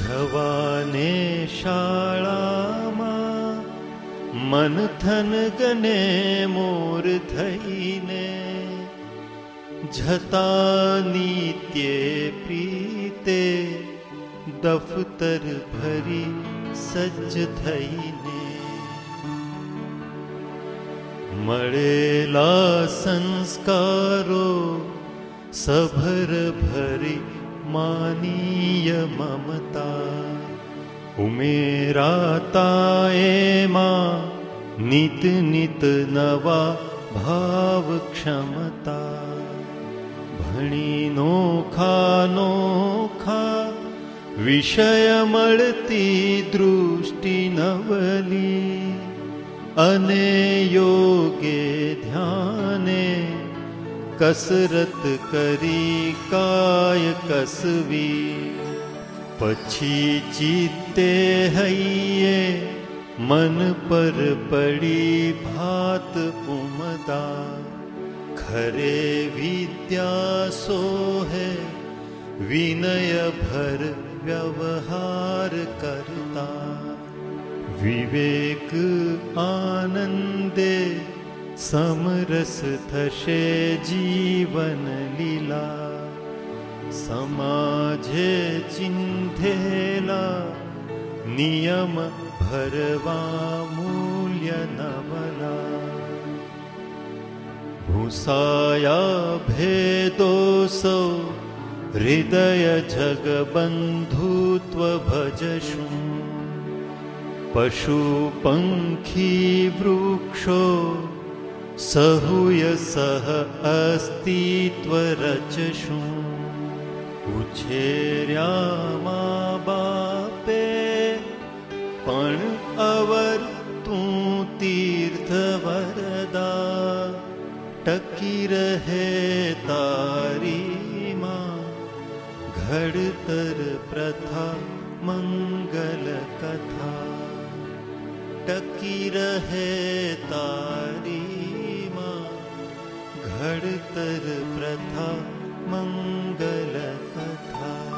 जवाने शाळामा मनथन गने मोर थईने झता नित्ये प्रीते दफ्तर भरी सज्ज थईने मळेला संस्कारो सभर भरी मानीय ममता उमेराता एमा नित नित नवा भाव क्षमता भणी नोखा नोखा विषय मळती दृष्टी नवली अने योगे ध्याने कसरत करी काय कसवी पछी चित्ते हइये मन पर पड़ी भात उमदा खरे विद्या सो है विनय भर व्यवहार करता विवेक आनंदे समरस थशे जीवन लीला समाजे चिंधेला नियम भरवा मूल्य नवला भूसाया भेदो सो हृदय जग बंधुत्व भजशु पशु पंखी वृक्षो सहुय सह अस्तित्व रचशु उछेर्या माँ बापे पण अवर तू तीर्थ वरदा टकी रहे तारी माँ घड़तर प्रथा मंगल कथा टकी रहे तारी माँ घड़तर प्रथा मंगल कथा।